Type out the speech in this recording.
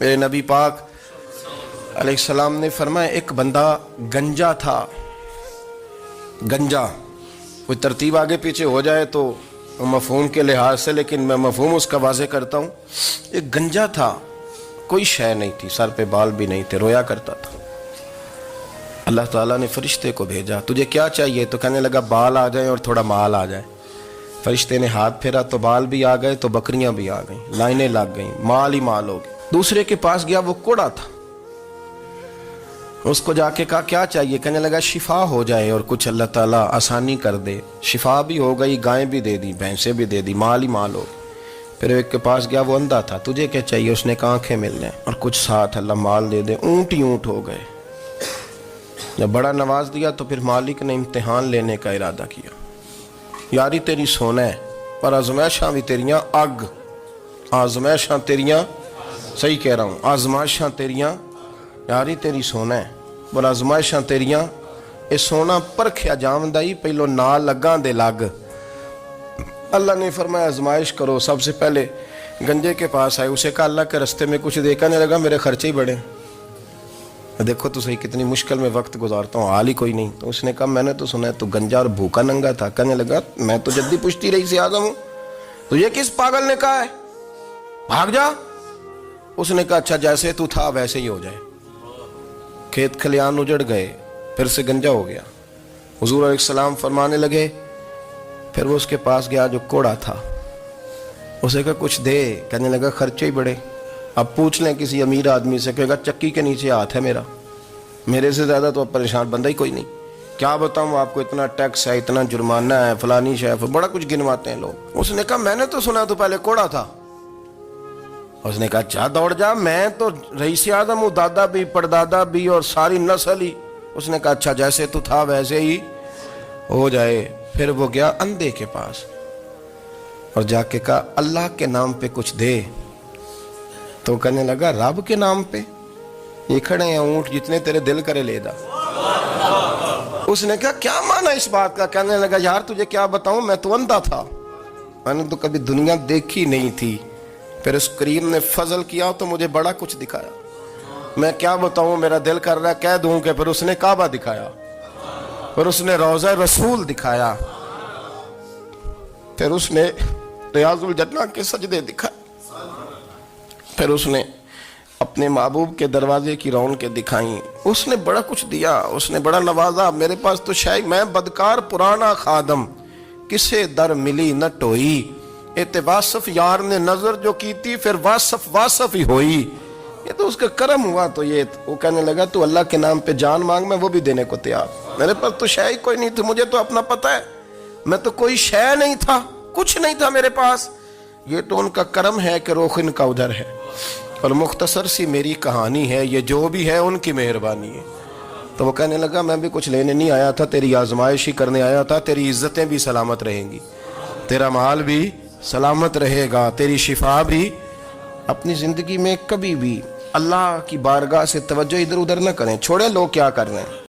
میرے نبی پاک علیہ السلام نے فرمایا ایک بندہ گنجا تھا. گنجا کوئی ترتیب آگے پیچھے ہو جائے تو مفہوم کے لحاظ سے، لیکن میں مفہوم اس کا واضح کرتا ہوں. ایک گنجا تھا، کوئی شے نہیں تھی، سر پہ بال بھی نہیں تھے، رویا کرتا تھا. اللہ تعالیٰ نے فرشتے کو بھیجا، تجھے کیا چاہیے؟ تو کہنے لگا بال آ جائیں اور تھوڑا مال آ جائے. فرشتے نے ہاتھ پھیرا تو بال بھی آ گئے، تو بکریاں بھی آ گئیں، لائنیں لگ گئیں، مال ہی مال ہو گئے. دوسرے کے پاس گیا، وہ کوڑا تھا. اس کو جا کے کہا کیا چاہیے؟ کہنے لگا شفا ہو جائے اور کچھ اللہ تعالیٰ آسانی کر دے. شفا بھی ہو گئی، گائیں بھی دے دی، بھینسیں بھی دے دی، مال ہی مال ہو گئی. پھر ایک کے پاس گیا، وہ اندھا تھا، تجھے کیا چاہیے؟ اس نے کہا آنکھیں مل جائیں اور کچھ ساتھ اللہ مال دے دے. اونٹ ہی اونٹ ہو گئے. جب بڑا نواز دیا تو پھر مالک نے امتحان لینے کا ارادہ کیا. یاری تیری سونا ہے پر آزمائشاں بھی تیریاں اگ. آزمائشاں تیریاں، صحیح کہہ رہا ہوں، آزمائشاں تیریاں، یاری تیری سونا ہے پر آزمائشاں تیریاں. اے سونا پرکھیا جامدائی پہلو نال لگاں دے لگ. اللہ نے فرمایا آزمائش کرو. سب سے پہلے گنجے کے پاس آئے، اسے کہا اللہ کے رستے میں کچھ دے. کہنے لگا میرے خرچے ہی بڑے. دیکھو تو صحیح کتنی مشکل میں وقت گزارتا ہوں، حال ہی کوئی نہیں. تو اس نے کہا میں نے تو سنا ہے تو گنجا اور بھوکا ننگا تھا. کہنے لگا میں تو جدی پشتی رئیس اعظم ہوں، تو یہ کس پاگل نے کہا ہے بھاگ جا. اس نے کہا اچھا جیسے تو تھا ویسے ہی ہو جائے. کھیت کھلیان اجڑ گئے، پھر سے گنجا ہو گیا. حضور علیہ السلام فرمانے لگے. پھر وہ اس کے پاس گیا جو کوڑا تھا، اسے کہا کچھ دے. کہنے لگا خرچے ہی بڑے. اب پوچھ لیں کسی امیر آدمی سے، کہے گا چکی کے نیچے ہاتھ ہے میرا، میرے سے زیادہ تو اب پریشان بندہ ہی کوئی نہیں. کیا بتاؤں آپ کو، اتنا ٹیکس ہے، اتنا جرمانہ ہے، فلانی شے، بڑا کچھ گنواتے ہیں لوگ. اس نے کہا میں نے تو سنا تو پہلے کوڑا تھا. اس نے کہا اچھا دوڑ جا، میں تو رئیس اعظم ہوں، دادا بھی پردادا بھی اور ساری نسل ہی. اس نے کہا اچھا جیسے تو تھا ویسے ہی ہو جائے. پھر وہ گیا اندھے کے پاس اور جا کے کہا اللہ کے نام پہ کچھ دے. تو کہنے لگا رب کے نام پہ؟ یہ کھڑے ہیں اونٹ، جتنے تیرے دل کرے لے دا. اس نے کہا کیا معنی اس بات کا؟ کہنے لگا یار تجھے کیا بتاؤں، میں تو اندھا تھا، میں نے تو کبھی دنیا دیکھی نہیں تھی. پھر اس کریم نے فضل کیا تو مجھے بڑا کچھ دکھایا. میں کیا بتاؤں، میرا دل کر رہا ہے کہہ دوں کہ پھر اس نے کعبہ دکھایا، پھر اس نے روضہ رسول دکھایا، پھر اس نے ریاض الجنہ کے سجدے دکھائے، پھر اس نے اپنے محبوب کے دروازے کی رونقیں دکھائیں. اس نے بڑا کچھ دیا، اس نے بڑا نوازا. میرے پاس تو شاید میں بدکار پرانا خادم، کسے در ملی نہ ٹوئی. واصف یار نے نظر جو کی تھی پھر واصف ہی ہوئی. یہ تو اس کا کرم ہوا. تو یہ وہ کہنے لگا تو اللہ کے نام پہ جان مانگ، میں وہ بھی دینے کو تیار. میرے پاس تو شے کوئی نہیں تھی، مجھے تو اپنا پتہ ہے، میں تو کوئی شے نہیں تھا، کچھ نہیں تھا میرے پاس. یہ تو ان کا کرم ہے کہ رخ ان کا ادھر ہے. اور مختصر سی میری کہانی ہے، یہ جو بھی ہے ان کی مہربانی ہے. تو وہ کہنے لگا میں بھی کچھ لینے نہیں آیا تھا، تیری آزمائش ہی کرنے آیا تھا. تیری عزتیں بھی سلامت رہیں گی، تیرا مال بھی سلامت رہے گا، تیری شفا بھی. اپنی زندگی میں کبھی بھی اللہ کی بارگاہ سے توجہ ادھر ادھر نہ کریں، چھوڑیں لوگ کیا کر رہے ہیں.